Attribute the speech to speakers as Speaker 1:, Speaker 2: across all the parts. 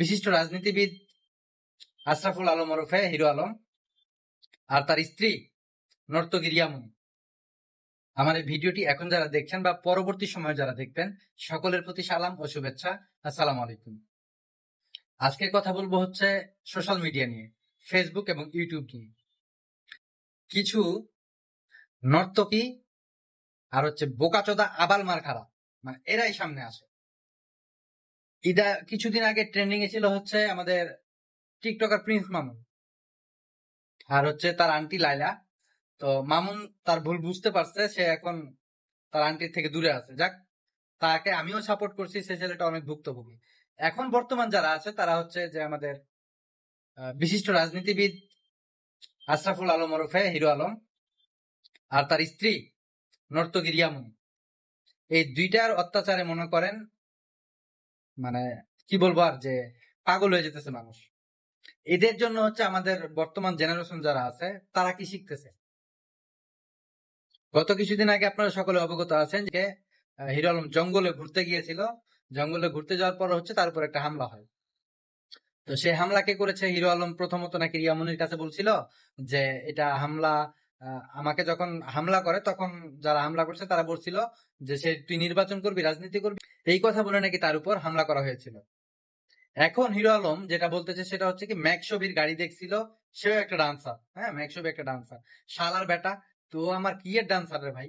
Speaker 1: বিশিষ্ট রাজনীতিবিদ আশরাফুল আলম ওরফে হিরো আলম আর তার স্ত্রী নর্তকী রিয়ামণি। আমার এই ভিডিওটি এখন যারা দেখছেন বা পরবর্তী সময়ে যারা দেখবেন, সকলের প্রতি সালাম ও শুভেচ্ছা। আসসালামু আলাইকুম। আজকে কথা বলবো হচ্ছে সোশ্যাল মিডিয়া নিয়ে, ফেসবুক এবং ইউটিউব নিয়ে। কিছু নর্তকী আর হচ্ছে বোকাচোদা আবাল মার খারা, মানে এরাই সামনে আসে। কিছুদিন আগে ট্রেন্ডিং এ ছিল হচ্ছে আমাদের টিকটকার প্রিন্স মামুন আর হচ্ছে তার আন্টি লাইলা। তো মামুন তার ভুল বুঝতে পারছে, সে এখন তার আন্টির থেকে দূরে আছে। যাক, তাকে আমিও সাপোর্ট করছি, সে ছেলেটা অনেক ভুক্তভোগী। এখন বর্তমান যারা আছে তারা হচ্ছে যে আমাদের বিশিষ্ট রাজনীতিবিদ আশরাফুল আলম ওরফে হিরো আলম আর তার স্ত্রী নর্তকী রিয়ামণি। এই দুইটার অত্যাচারে মনে করেন মানে কি বলবো আর, যে পাগল হয়ে যেতেছে মানুষ। এদের জন্য হচ্ছে আমাদের বর্তমান জেনারেশন যারা আছে তারা কি শিখতেছে। গত কিছুদিন আগে আপনারা সকলে অবগত আছেন যে হিরো আলম জঙ্গলে ঘুরতে গিয়েছিল। জঙ্গলে ঘুরতে যাওয়ার পর হচ্ছে তার উপর একটা হামলা হয়। তো সে হামলা কে করেছে? হিরো আলম প্রথমত নাকি রিয়ামনির কাছে বলছিল যে এটা হামলা, আমাকে যখন হামলা করে তখন যারা হামলা করছে তারা বলছিল যে সে তুই নির্বাচন করবি, রাজনীতি করবি, এই কথা বলে নাকি তার উপর হামলা করা হয়েছিল। এখন হিরো আলম যেটা বলতেছে সেটা হচ্ছে কি, ম্যাকশবির গাড়ি দেখছিল, সেও একটা ডান্সার। হ্যাঁ, ম্যাকশবি একটা ডান্সার, শালার বেটা। তো আমার কি এর ডান্সার রে ভাই?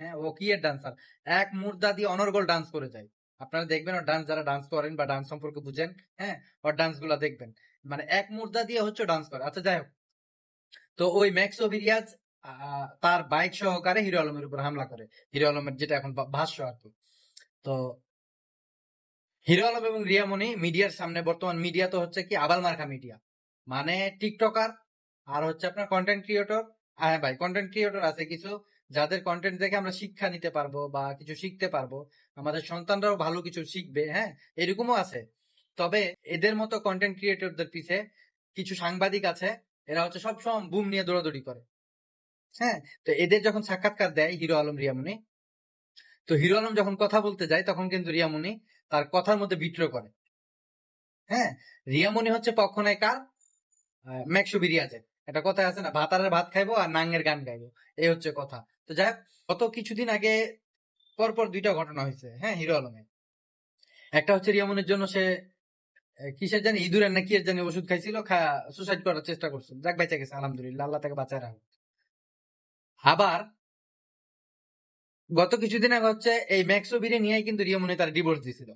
Speaker 1: হ্যাঁ, ও কি এর ডান্সার? এক মুর্দা দিয়ে অনর্গল ডান্স করে যায়। আপনারা দেখবেন ওর ডান্স, যারা ডান্স করেন বা ডান্স সম্পর্কে বুঝেন, হ্যাঁ, ওর ডান্স গুলা দেখবেন, মানে এক মুর্দা দিয়ে হচ্ছে ডান্স করে। আচ্ছা, যাই হোক, তো ওই ম্যাক্সো রিয়াজ তার বাইক সহকারে হিরো আলমের উপর হামলা করে। হিরো আলমের যেটা এখন ভাষ্য আর কি। তো হিরো আলম এবং রিয়ামণি মিডিয়ার সামনে, বর্তমান মিডিয়া তো হচ্ছে কি আবাল মার্কা মিডিয়া, মানে টিকটকার আর হচ্ছে আপনার কন্টেন্ট ক্রিয়েটর। হ্যাঁ ভাই, কন্টেন্ট ক্রিয়েটর আছে কিছু, যাদের কন্টেন্ট দেখে আমরা শিক্ষা নিতে পারবো বা কিছু শিখতে পারবো, আমাদের সন্তানরাও ভালো কিছু শিখবে, হ্যাঁ, এরকমও আছে। তবে এদের মতো কন্টেন্ট ক্রিয়েটরদের পিছে কিছু সাংবাদিক আছে, এরা হচ্ছে সবসময় বুম নিয়ে দৌড়াদৌড়ি করে। হ্যাঁ, তো এদের যখন সাক্ষাৎকার দেয় হিরো আলম রিয়ামণি, তো হিরো আলম যখন কথা বলতে যায় তখন কিন্তু রিয়ামণি তার কথার মধ্যে বিট্রো করে। হ্যাঁ, রিয়ামণি হচ্ছে পক্ষ নেয় কার? মেকসুবি রিয়াজের। একটা কথা আছে না, ভাতারের ভাত খাইবো আর নাঙ্গের গান গাইবো, এই হচ্ছে কথা। তো যাই হোক, গত কিছুদিন আগে পরপর দুইটা ঘটনা হয়েছে, হ্যাঁ, হিরো আলমে। একটা হচ্ছে রিয়ামনের জন্য সে কিসের জানি ইঁদুরের না কি এর জানি ওষুধ খাইছিল, সুসাইড করার চেষ্টা করছিল, যাক বেঁচে গেছে, আলহামদুলিল্লাহ, আল্লাহ তাকে বাঁচায় রাখে। আবার গত কিছুদিন আগে হচ্ছে এই ম্যাক্সোবিরে নিয়ে কিন্তু রিয়ামনি তার ডিভোর্স দিছিল।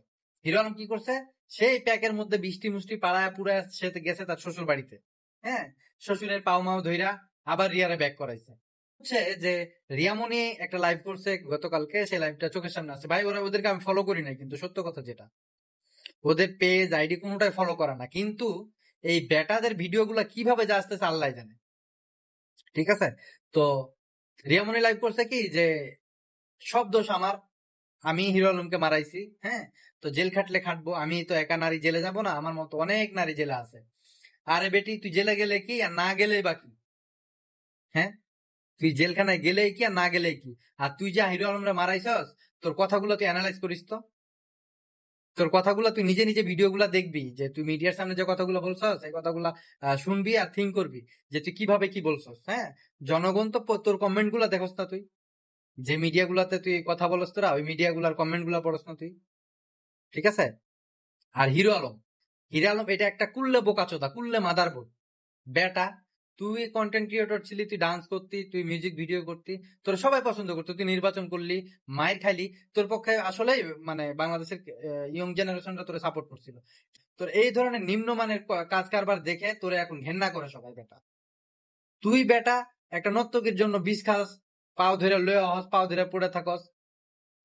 Speaker 1: হিরো আলম কি করছে? সেই প্যাকের মধ্যে বৃষ্টি মুষ্টি পাড়ায় পুরায় সে গেছে তার শ্বশুর বাড়িতে। হ্যাঁ, শ্বশুরের পাও মাও ধইরা আবার রিয়ারে ব্যাক করাইছে। হচ্ছে যে রিয়ামনি একটা লাইভ করছে গতকালকে, সেই লাইভটা চোখের সামনে আছে ভাই। ওদেরকে আমি ফলো করি নাই, কিন্তু সত্য কথা যেটা, ওদের পেজ আইডি কোনোটাই ফলো করা না, কিন্তু এই বেটাদের ভিডিও গুলা কিভাবে যা আসতেছে আল্লাহ জানে। ঠিক আছে, তো রিয়ামনি লাইভ করছে কি যে সব দোষ আমার, আমি হিরো আলমকে মারাইছি। হ্যাঁ, তো জেল খাটলে খাটবো, আমি তো একা নারী জেলে যাব না, আমার মতো অনেক নারী জেলে আছে। আরে বেটি, তুই জেলে গেলে কি আর না গেলেই বাকি? হ্যাঁ, তুই জেলখানায় গেলেই কি আর না গেলেই কি? আর তুই যা হিরো আলমরা মারাইছস, তোর কথাগুলো তুই অ্যানালাইজ করিস তো। তোর কথাগুলো তুই নিজে নিজে ভিডিও গুলা দেখবি, যে তুই মিডিয়ার সামনে যে কথাগুলো বলছস সেই কথাগুলা শুনবি আর থিঙ্ক করবি যে তুই কিভাবে কি বলছস। হ্যাঁ, জনগণ তো তোর কমেন্ট গুলা দেখোস না তুই, যে মিডিয়া গুলাতে তুই কথা বলস, তোরা ওই মিডিয়া গুলার কমেন্ট গুলা পড়স না তুই। ঠিক আছে, আর হিরো আলম, হিরো আলম এটা একটা কুল্লে বোকাচোদা, কুল্লে মাদারবোর্ড বেটা। তুই কন্টেন্ট ক্রিয়েটর ছিলি, তুই ডান্স করতি, তুই মিউজিক ভিডিও করতি, তোর সবাই পছন্দ করতো, তুই নির্বাচন করলি, মায়ের খাইলি, তোর পক্ষে আসলে মানে বাংলাদেশের ইয়ং জেনারেশনটা তোর সাপোর্ট করছিল। তোর এই ধরনের নিম্নমানের কাজ কারবার দেখে তোরে এখন ঘেন্না করে সবাই বেটা। তুই বেটা একটা নর্তকীর জন্য বিষ খাস, পাও ধরে লয়ে হস, পাও ধরে পড়ে থাকস।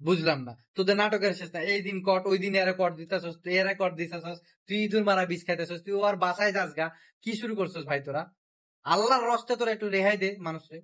Speaker 1: বুঝলাম না তোদের নাটকের শেষ না, এই দিন কট ওই দিন এরা কট দিতেছস, তুই এরা কট দিতেছস, তুই ইঁদুর মারা বিষ খাইতেছস, তুই ওর বাসায় যাস গা। কি শুরু করছস ভাই তোরা? আল্লাহর রস্তে তোরা একটু রেহাই দে মানুষে।